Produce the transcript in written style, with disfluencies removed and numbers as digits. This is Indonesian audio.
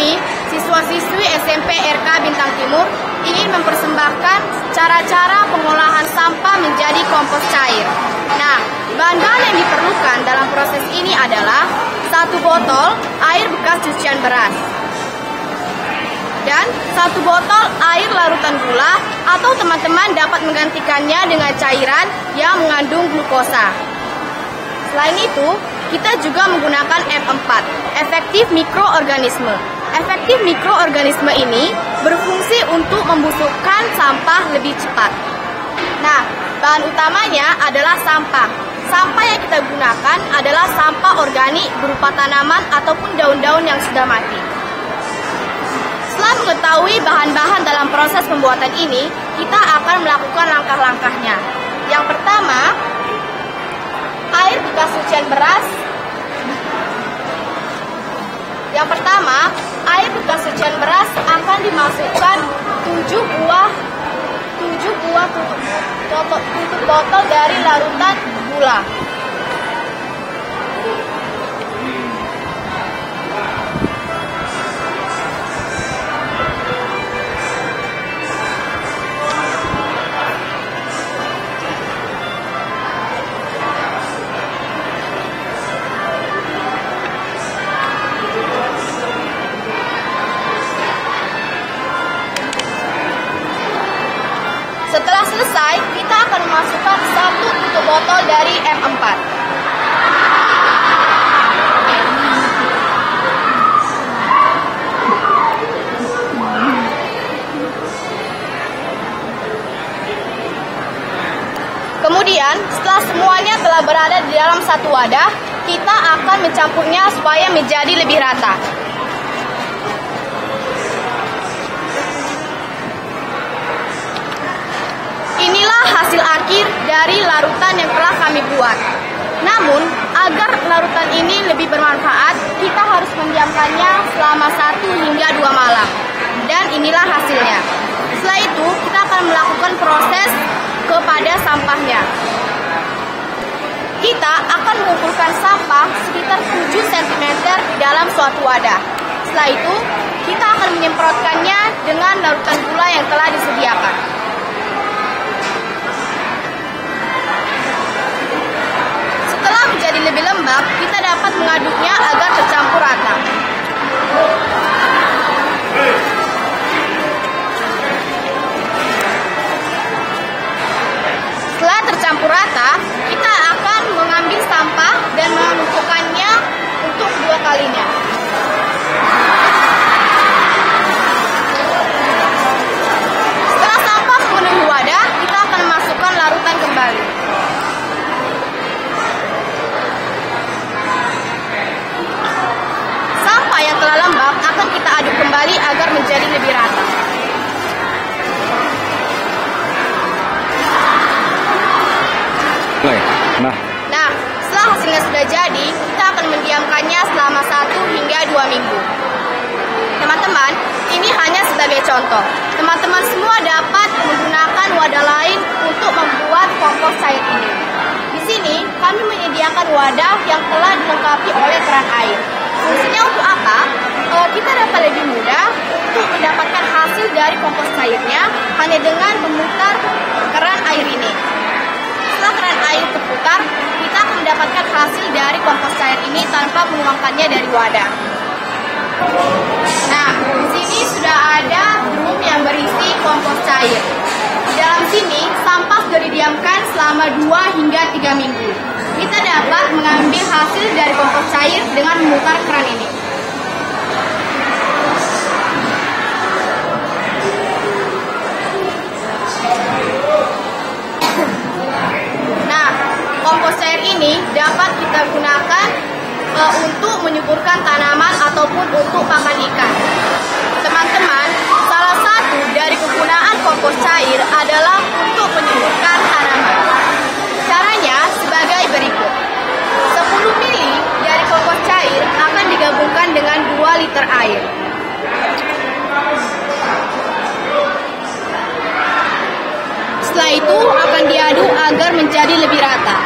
kami, siswa-siswi SMP RK Bintang Timur, ingin mempersembahkan cara-cara pengolahan sampah menjadi kompos cair. Nah, bahan-bahan yang diperlukan dalam proses ini adalah 1 botol air bekas cucian beras dan 1 botol air larutan gula, atau teman-teman dapat menggantikannya dengan cairan yang mengandung glukosa. Selain itu, kita juga menggunakan M4, efektif mikroorganisme. Efektif mikroorganisme ini berfungsi untuk membusukkan sampah lebih cepat. Nah, bahan utamanya adalah sampah. Sampah yang kita gunakan adalah sampah organik berupa tanaman ataupun daun-daun yang sudah mati. Setelah mengetahui bahan-bahan dalam proses pembuatan ini, kita akan melakukan langkah-langkahnya. Yang pertama, air bekas cucian beras. Yang pertama, air bekas cucian beras akan dimasukkan 7 buah tutup botol dari larutan gula. Setelah selesai, kita akan memasukkan 1 tutup botol dari M4. Kemudian, setelah semuanya telah berada di dalam satu wadah, kita akan mencampurnya supaya menjadi lebih rata. Inilah hasil akhir dari larutan yang telah kami buat. Namun, agar larutan ini lebih bermanfaat, kita harus mendiamkannya selama 1 hingga 2 malam. Dan inilah hasilnya. Setelah itu, kita akan melakukan proses kepada sampahnya. Kita akan mengumpulkan sampah sekitar 7 cm di dalam suatu wadah. Setelah itu, kita akan menyemprotkannya dengan larutan gula yang telah disediakan. Setelah menjadi lebih lembab, kita dapat mengaduknya agar tercampur rata. Setelah tercampur rata, kita akan mengambil sampah dan menumpukannya untuk 2 kalinya. Setelah sampah memenuhi wadah, kita akan memasukkan larutan kembali. Sampah yang telah lembab akan kita aduk kembali agar menjadi lebih rata. Nah, setelah hasilnya sudah jadi, kita akan mendiamkannya selama 1 hingga 2 minggu. Teman-teman, ini hanya sebagai contoh. Teman-teman semua dapat menggunakan wadah lain untuk membuat kompos cair ini. Di sini, kami menyediakan wadah yang telah dilengkapi oleh keran air. Fungsinya untuk apa? Kita dapat lebih mudah untuk mendapatkan hasil dari kompos cairnya hanya dengan memutar keran air ini. Setelah keran air terputar, kita akan mendapatkan hasil dari kompos cair ini tanpa menuangkannya dari wadah. Nah, di sini sudah ada drum yang berisi kompos cair. Di dalam sini, sampah sudah didiamkan selama 2 hingga 3 minggu. Kita dapat mengambil hasil dari kompos cair dengan memutar keran ini. Nah, kompos cair ini dapat kita gunakan untuk menyuburkan tanaman ataupun untuk pakan ikan. Teman-teman, salah satu dari kegunaan kompos cair adalah untuk menyuburkan tanaman. Caranya sebagai berikut. 10 mili dari kompos cair akan digabungkan dengan 2 liter air. Setelah itu akan diaduk agar menjadi lebih rata.